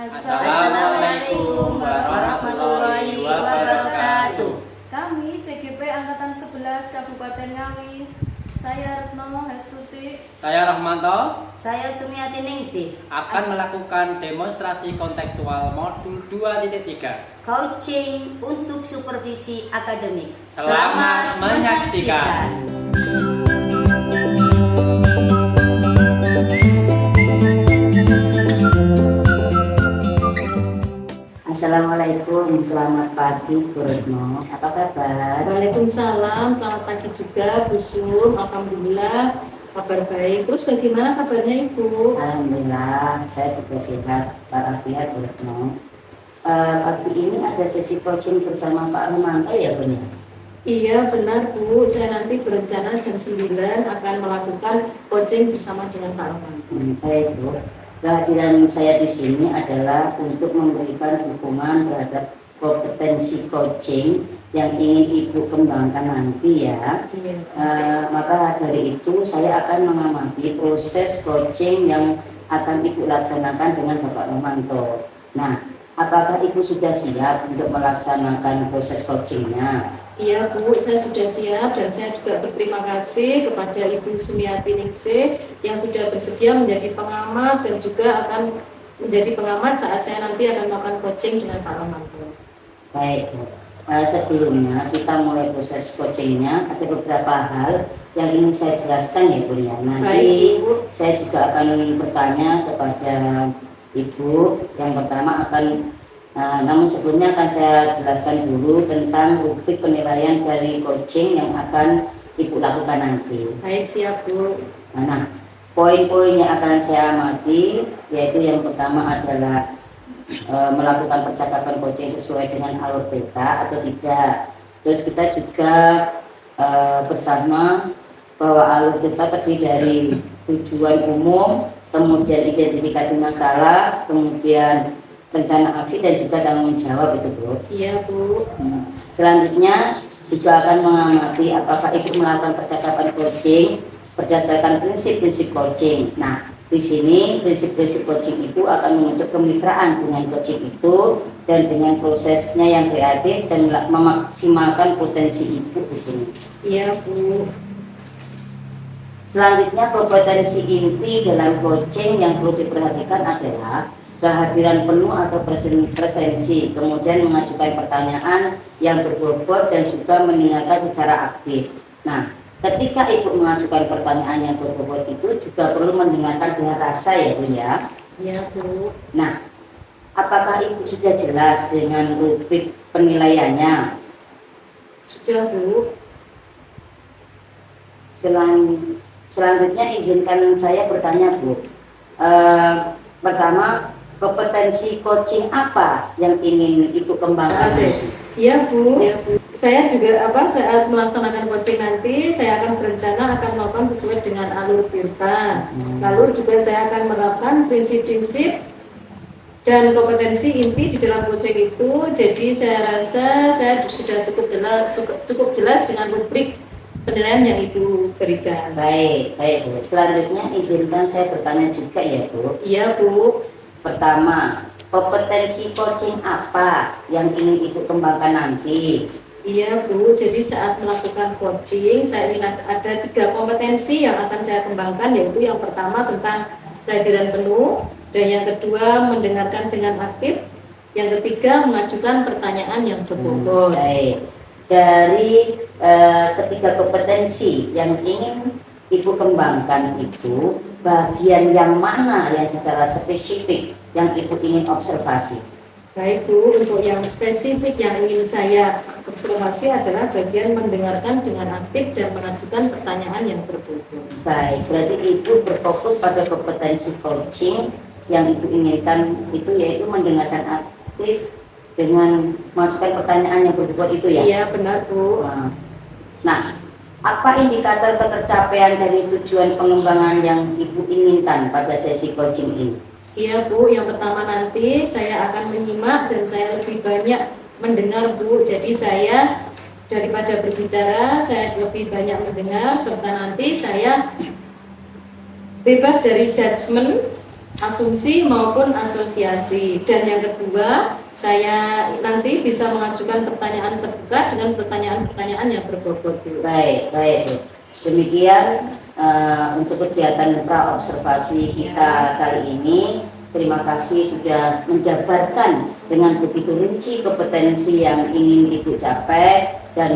Assalamualaikum warahmatullahi wabarakatuh. Kami CGP Angkatan 11 Kabupaten Ngawi. Saya Retno Hastuti. Saya Rahmanto. Saya Sumiati Ningsih. Akan melakukan demonstrasi kontekstual modul 2.3. Coaching untuk supervisi akademik. Selamat menyaksikan. Assalamualaikum, selamat pagi Bu Retno. Apa kabar? Waalaikumsalam, selamat pagi juga Bu Sum. Alhamdulillah kabar baik. Terus bagaimana kabarnya Ibu? Alhamdulillah, saya juga sehat. Walafiat Bu Retno. Pagi ini ada sesi coaching bersama Pak Romanto ya Bu? Iya benar Bu, saya nanti berencana jam 9 akan melakukan coaching bersama dengan Pak Romanto. Baik Bu. Kehadiran saya di sini adalah untuk memberikan dukungan terhadap kompetensi coaching yang ingin Ibu kembangkan nanti ya. Iya. Maka dari itu saya akan mengamati proses coaching yang akan Ibu laksanakan dengan Bapak Romanto. Nah, apakah Ibu sudah siap untuk melaksanakan proses coachingnya? Iya Bu, saya sudah siap dan saya juga berterima kasih kepada Ibu Sumiati Ningsih yang sudah bersedia menjadi pengamat dan juga akan menjadi pengamat saat saya nanti akan melakukan coaching dengan Pak Romanto. Baik Bu. Sebelumnya kita mulai proses coachingnya, ada beberapa hal yang ingin saya jelaskan ya Bu ya. Nanti Baik, Bu. saya juga akan bertanya kepada Ibu. Yang pertama namun sebelumnya akan saya jelaskan dulu tentang rubrik penilaian dari coaching yang akan Ibu lakukan nanti. Baik, siap Bu. Nah, poin-poin yang akan saya amati yaitu yang pertama adalah melakukan percakapan coaching sesuai dengan alur beta atau tidak. Terus kita juga bersama bahwa alur beta terdiri dari tujuan umum, kemudian identifikasi masalah, kemudian rencana aksi dan juga tanggung jawab itu Bu. Iya Bu. Selanjutnya juga akan mengamati apakah Ibu melakukan percakapan coaching berdasarkan prinsip-prinsip coaching. Nah, di sini prinsip-prinsip coaching itu akan membentuk kemitraan dengan coaching itu dan dengan prosesnya yang kreatif dan memaksimalkan potensi Ibu di sini. Iya Bu. Selanjutnya kompetensi inti dalam coaching yang perlu diperhatikan adalah kehadiran penuh atau presensi, kemudian mengajukan pertanyaan yang berbobot dan juga mendengarkan secara aktif. Nah, ketika Ibu mengajukan pertanyaan yang berbobot itu juga perlu mendengarkan dengan rasa ya Bu ya. Iya Bu. Nah, apakah Ibu sudah jelas dengan rubrik penilaiannya? Sudah Bu. Selanjutnya izinkan saya bertanya Bu. Pertama, kompetensi coaching apa yang ingin Ibu kembangkan? Iya Bu. Iya Bu. Saya juga saat melaksanakan coaching nanti saya akan berencana akan melakukan sesuai dengan alur Tirta. Lalu juga saya akan menerapkan prinsip-prinsip dan kompetensi inti di dalam coaching itu. Jadi saya rasa saya sudah cukup jelas dengan rubrik penilaian yang Ibu berikan. Baik Bu. Selanjutnya izinkan saya bertanya juga ya Bu. Iya Bu. Pertama, kompetensi coaching apa yang ingin Ibu kembangkan nanti? Iya Bu, jadi saat melakukan coaching saya ingin ada 3 kompetensi yang akan saya kembangkan, yaitu yang pertama tentang kehadiran penuh, dan yang kedua mendengarkan dengan aktif, yang ketiga mengajukan pertanyaan yang berbobot. Baik, dari ketiga kompetensi yang ingin Ibu kembangkan itu bagian yang mana yang secara spesifik yang Ibu ingin observasi? Baik Bu, untuk yang spesifik yang ingin saya observasi adalah bagian mendengarkan dengan aktif dan mengajukan pertanyaan yang berbobot. Baik, berarti Ibu berfokus pada kompetensi coaching yang Ibu inginkan itu yaitu mendengarkan aktif dengan mengajukan pertanyaan yang berbobot itu ya? Iya benar Bu. Nah, apa indikator ketercapaian dari tujuan pengembangan yang Ibu inginkan pada sesi coaching ini? Iya Bu, yang pertama nanti saya akan menyimak dan saya lebih banyak mendengar Bu. Jadi saya daripada berbicara, saya lebih banyak mendengar serta nanti saya bebas dari judgement asumsi maupun asosiasi. Dan yang kedua, saya nanti bisa mengajukan pertanyaan terbuka dengan pertanyaan-pertanyaan yang berbobot. Baik, baik Bu. Demikian untuk kegiatan pra-observasi kita kali ini. Terima kasih sudah menjabarkan dengan begitu rinci kompetensi yang ingin Ibu capai, dan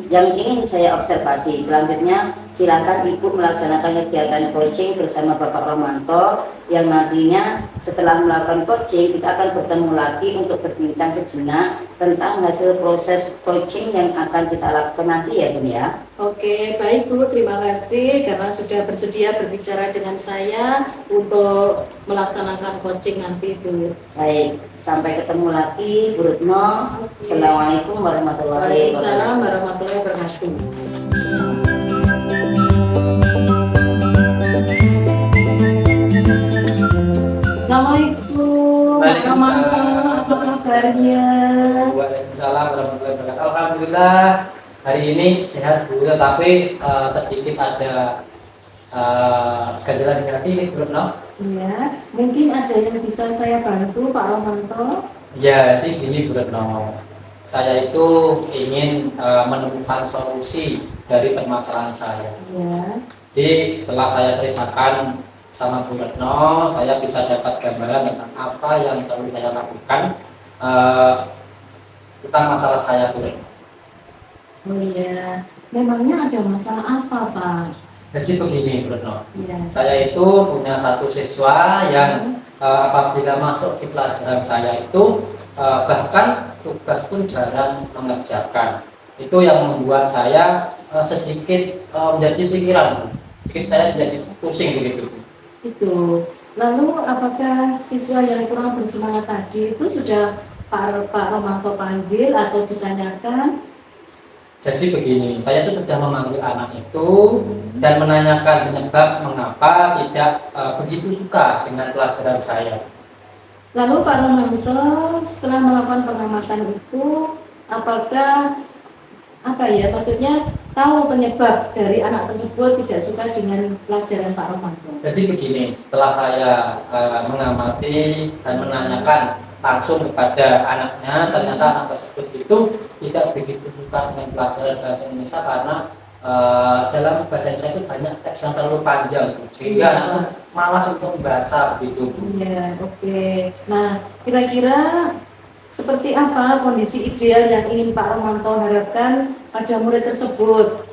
yang ingin saya observasi. Selanjutnya silakan Ibu melaksanakan kegiatan coaching bersama Bapak Romanto, yang nantinya setelah melakukan coaching kita akan bertemu lagi untuk berbincang sejenak tentang hasil proses coaching yang akan kita lakukan nanti ya Bu ya. Oke, baik Bu, terima kasih karena sudah bersedia berbicara dengan saya untuk melaksanakan coaching nanti Bu. Baik, sampai ketemu lagi Bu Retno. Assalamualaikum warahmatullahi Waalaikumsalam wabarakatuh. warahmatullahi wabarakatuh. Assalamualaikum. Waalaikumsalam. Apa kabarnya? Waalaikumsalam warahmatullahi wabarakatuh. Alhamdulillah hari ini sehat Bu, tetapi sedikit ada kendala di hati ini Bu Retno. Iya, mungkin ada yang bisa saya bantu Pak Romanto. Ya, jadi gini Bu Retno, saya itu ingin menemukan solusi dari permasalahan saya. Iya. Jadi setelah saya ceritakan sama Bu Retno, saya bisa dapat gambaran tentang apa yang perlu saya lakukan tentang masalah saya Bu Retno. Oh iya, memangnya ada masalah apa Pak? Jadi begini Bu Retno, Iya. saya itu punya satu siswa yang apabila masuk di pelajaran saya itu bahkan tugas pun jarang mengerjakan. Itu yang membuat saya sedikit menjadi pikiran, sedikit saya menjadi pusing begitu. Itu. Lalu apakah siswa yang kurang bersemangat tadi itu sudah Pak Romanto panggil atau ditanyakan? Jadi begini, saya itu sudah memanggil anak itu dan menanyakan penyebab mengapa tidak begitu suka dengan pelajaran saya. Lalu Pak Romanto setelah melakukan pengamatan itu, apakah maksudnya tahu penyebab dari anak tersebut tidak suka dengan pelajaran Pak Romanto? Jadi begini, setelah saya mengamati dan menanyakan langsung kepada anaknya, ternyata anak tersebut itu tidak begitu suka dengan pelajaran bahasa Indonesia karena dalam bahasa Indonesia itu banyak teks yang terlalu panjang, sehingga anak itu malas untuk membaca begitu. Iya, oke. Nah, kira-kira seperti apa kondisi ideal yang ingin Pak Romanto harapkan pada murid tersebut?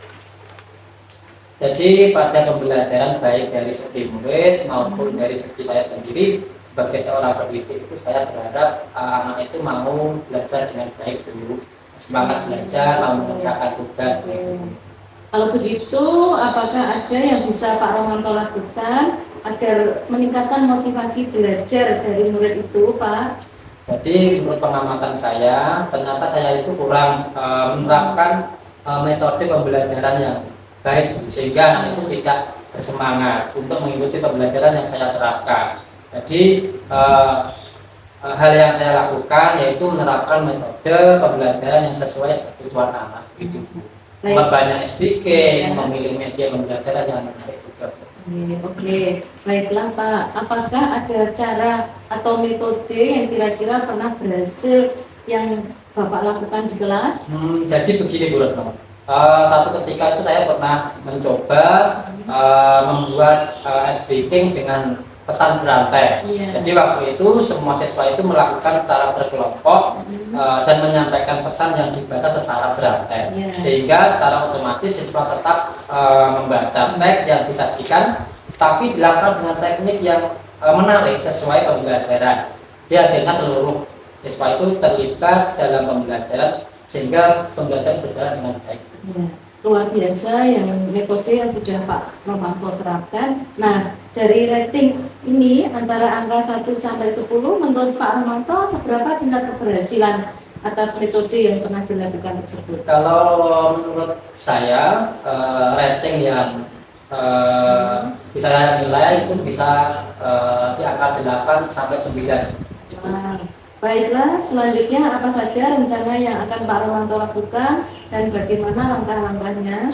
Jadi pada pembelajaran baik dari segi murid maupun dari segi saya sendiri sebagai seorang pendidik itu saya berharap anak itu mau belajar dengan baik dulu, semangat belajar, mau mengerjakan tugas. Kalau begitu, apakah ada yang bisa Pak Romanto lakukan agar meningkatkan motivasi belajar dari murid itu, Pak? Jadi menurut pengamatan saya, ternyata saya itu kurang menerapkan metode pembelajaran yang baik, sehingga anak itu tidak bersemangat untuk mengikuti pembelajaran yang saya terapkan. Jadi hal yang saya lakukan yaitu menerapkan metode pembelajaran yang sesuai kebutuhan anak. Memperbanyak speaking, memilih media pembelajaran yang menarik juga. Oke, baiklah Pak. Apakah ada cara atau metode yang kira-kira pernah berhasil yang Bapak lakukan di kelas? Jadi begini Bu Retno, satu ketika itu saya pernah mencoba membuat speaking dengan pesan berantai. Jadi waktu itu semua siswa itu melakukan secara berkelompok dan menyampaikan pesan yang dibaca secara berantai, sehingga secara otomatis siswa tetap membaca teks yang disajikan, tapi dilakukan dengan teknik yang menarik sesuai pembelajaran. Di hasilnya seluruh siswa itu terlibat dalam pembelajaran sehingga pembelajaran berjalan dengan baik. Luar biasa yang metode yang sudah Pak Romanto terapkan. Nah, dari rating ini antara angka 1 sampai 10 menurut Pak Romanto seberapa tingkat keberhasilan atas metode yang pernah dilakukan tersebut? Kalau menurut saya rating yang bisa saya nilai itu bisa di angka 8 sampai 9. Baiklah, selanjutnya apa saja rencana yang akan Pak Romanto lakukan dan bagaimana langkah-langkahnya?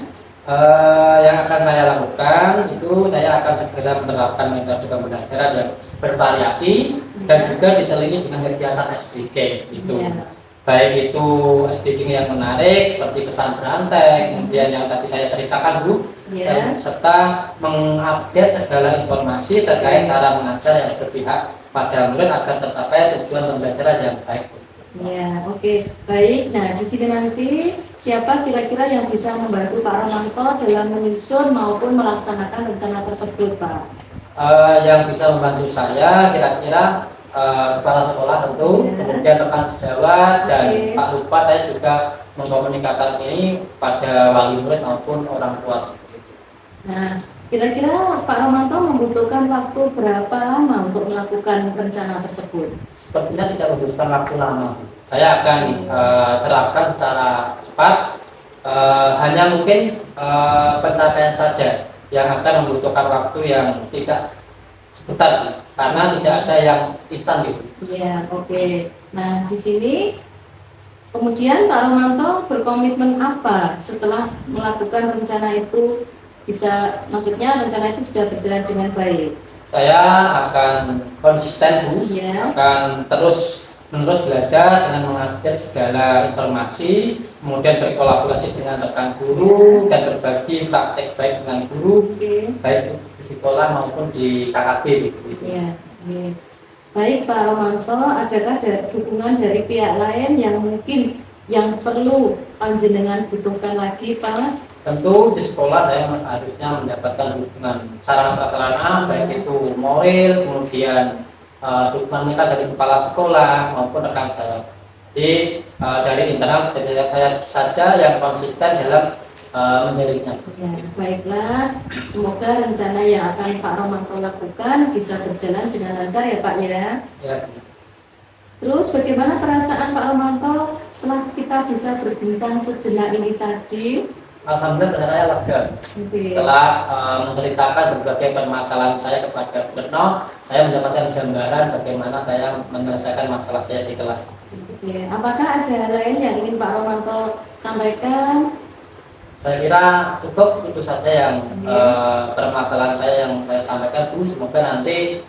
Yang akan saya lakukan itu saya akan segera menerapkan metode pembelajaran yang bervariasi dan juga diselingi dengan kegiatan SBK gitu. Ya. Baik itu SBK yang menarik seperti pesan berantai, kemudian yang tadi saya ceritakan Bu, Ya. serta mengupdate segala informasi terkait cara mengajar yang berpihak pada murid agar tercapai tujuan pembelajaran yang baik. Ya, oke, baik. Nah, di sini nanti siapa kira-kira yang bisa membantu Pak Romanto dalam menyusun maupun melaksanakan rencana tersebut, Pak? Yang bisa membantu saya kira-kira kepala sekolah tentu, Ya. kemudian rekan sejawat dan Oke. Pak Lupa. Saya juga mengkomunikasikan ini pada wali murid maupun orang tua. Nah, kira-kira Pak Romanto membutuhkan waktu berapa lama untuk melakukan rencana tersebut? Sepertinya tidak membutuhkan waktu lama. Saya akan terapkan secara cepat. Hanya mungkin pencapaian saja yang akan membutuhkan waktu yang tidak sebentar, karena tidak ada yang instan gitu. Iya, oke. Nah, di sini kemudian Pak Romanto berkomitmen apa setelah melakukan rencana itu bisa, maksudnya rencana itu sudah berjalan dengan baik? Saya akan konsisten Bu, Iya. akan terus menerus belajar dengan mengupdate segala informasi, kemudian berkolaborasi dengan rekan guru dan berbagi praktek baik dengan guru, Oke. baik di sekolah maupun di KKB gitu. Iya. Oke. Baik Pak Romanto, adakah ada dukungan dari pihak lain yang mungkin yang perlu panjenengan butuhkan lagi, Pak? Tentu di sekolah saya harusnya mendapatkan dukungan sarana prasarana, baik itu moral, kemudian dukungan minta dari kepala sekolah maupun rekan saya. Jadi dari internal dari saya saja yang konsisten dalam menjalininya. Ya, baiklah. Semoga rencana yang akan Pak Romanto lakukan bisa berjalan dengan lancar ya Pak ya. Ya. Terus bagaimana perasaan Pak Romanto setelah kita bisa berbincang sejenak ini tadi? Alhamdulillah saya lega. Oke. Setelah menceritakan berbagai permasalahan saya kepada Bu Retno, saya mendapatkan gambaran bagaimana saya menyelesaikan masalah saya di kelas. Oke. Apakah ada hal lain yang ingin Pak Romanto sampaikan? Saya kira cukup itu saja yang permasalahan saya yang saya sampaikan Bu. Semoga nanti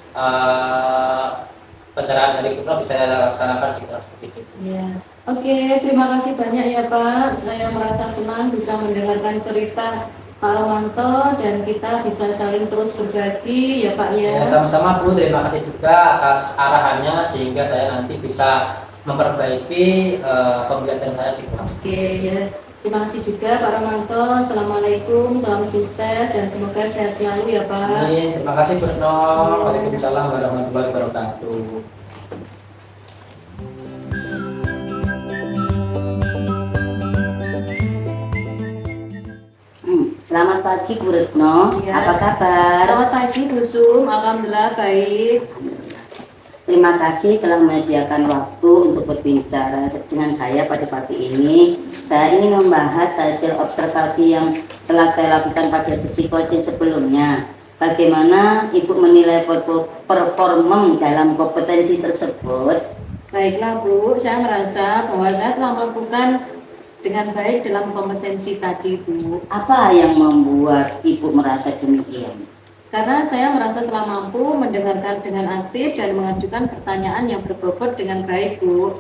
pencerahan dari Bu Retno bisa saya laksanakan di kelas begitu. Ya. Oke, terima kasih banyak ya Pak. Saya merasa senang bisa mendengarkan cerita Pak Romanto dan kita bisa saling terus berbagi ya Pak ya. Ya, sama-sama Bu, terima kasih juga atas arahannya sehingga saya nanti bisa memperbaiki pembelajaran saya di kelas. Oke ya. Terima kasih juga Pak Romanto. Assalamualaikum, salam sukses dan semoga sehat selalu ya Pak. Amin. Terima kasih Bu Retno. Waalaikumsalam warahmatullahi wabarakatuh. Selamat pagi Bu Retno, Ya, apa kabar? Selamat pagi Bu Sum, alhamdulillah baik. Terima kasih telah menyediakan waktu untuk berbicara dengan saya pada pagi ini. Saya ingin membahas hasil observasi yang telah saya lakukan pada sesi coaching sebelumnya. Bagaimana Ibu menilai performa dalam kompetensi tersebut? Baiklah Bu, saya merasa bahwa saya telah melakukan dengan baik dalam kompetensi tadi Bu. Apa yang membuat Ibu merasa demikian? Karena saya merasa telah mampu mendengarkan dengan aktif dan mengajukan pertanyaan yang berbobot dengan baik Bu.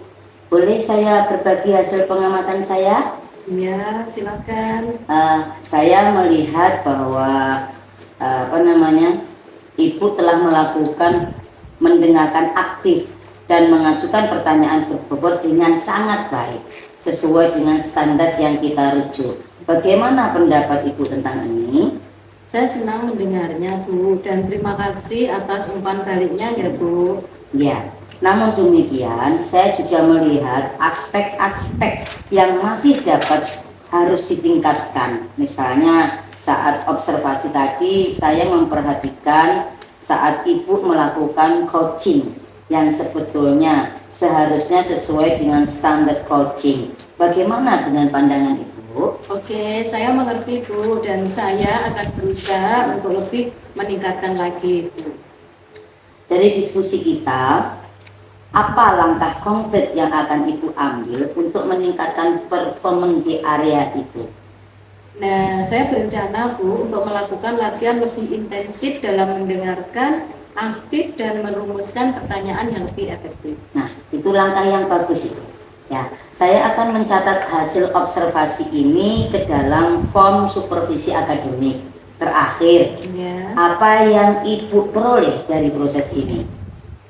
Boleh saya berbagi hasil pengamatan saya? Iya, silakan. Saya melihat bahwa Ibu telah melakukan mendengarkan aktif dan mengajukan pertanyaan berbobot dengan sangat baik sesuai dengan standar yang kita rujuk. Bagaimana pendapat Ibu tentang ini? Saya senang mendengarnya Bu dan terima kasih atas umpan baliknya ya Bu. Ya, namun demikian saya juga melihat aspek-aspek yang masih harus ditingkatkan. Misalnya saat observasi tadi saya memperhatikan saat Ibu melakukan coaching yang sebetulnya seharusnya sesuai dengan standar coaching. Bagaimana dengan pandangan Ibu? Oke, saya mengerti Bu dan saya akan berusaha untuk lebih meningkatkan lagi Bu. Dari diskusi kita, apa langkah konkret yang akan Ibu ambil untuk meningkatkan performa di area itu? Nah, saya berencana Bu untuk melakukan latihan lebih intensif dalam mendengarkan, aktif dan merumuskan pertanyaan yang lebih efektif. Nah, itu langkah yang bagus itu. Ya, saya akan mencatat hasil observasi ini ke dalam form supervisi akademik. Terakhir, Ya. apa yang Ibu peroleh dari proses ini?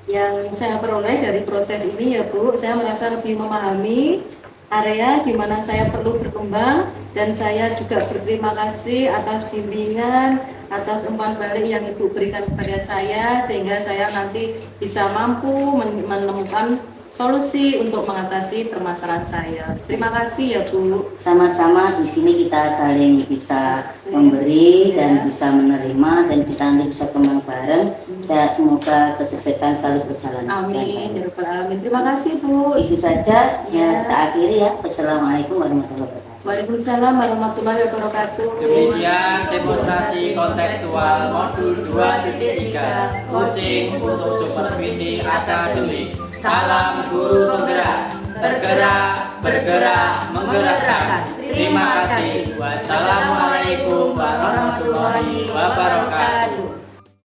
Yang saya peroleh dari proses ini ya Bu, saya merasa lebih memahami area di mana saya perlu berkembang, dan saya juga berterima kasih atas bimbingan, atas umpan balik yang Ibu berikan kepada saya, sehingga saya nanti bisa mampu menemukan solusi untuk mengatasi permasalahan saya. Terima kasih ya Bu. Sama-sama di sini kita saling bisa memberi dan bisa menerima, dan kita nanti bisa kembang bareng. Saya semoga kesuksesan selalu berjalan. Amin ya Rabbal Alamin. Terima kasih Bu. Itu saja ya, kita akhiri ya. Wassalamualaikum warahmatullahi wabarakatuh. Waalaikumsalam warahmatullahi wabarakatuh. Demikian demonstrasi kontekstual modul 2.3 coaching untuk supervisi akademik. Salam guru penggerak, bergerak, bergerak, menggerakkan. Terima kasih. Wassalamualaikum warahmatullahi wabarakatuh.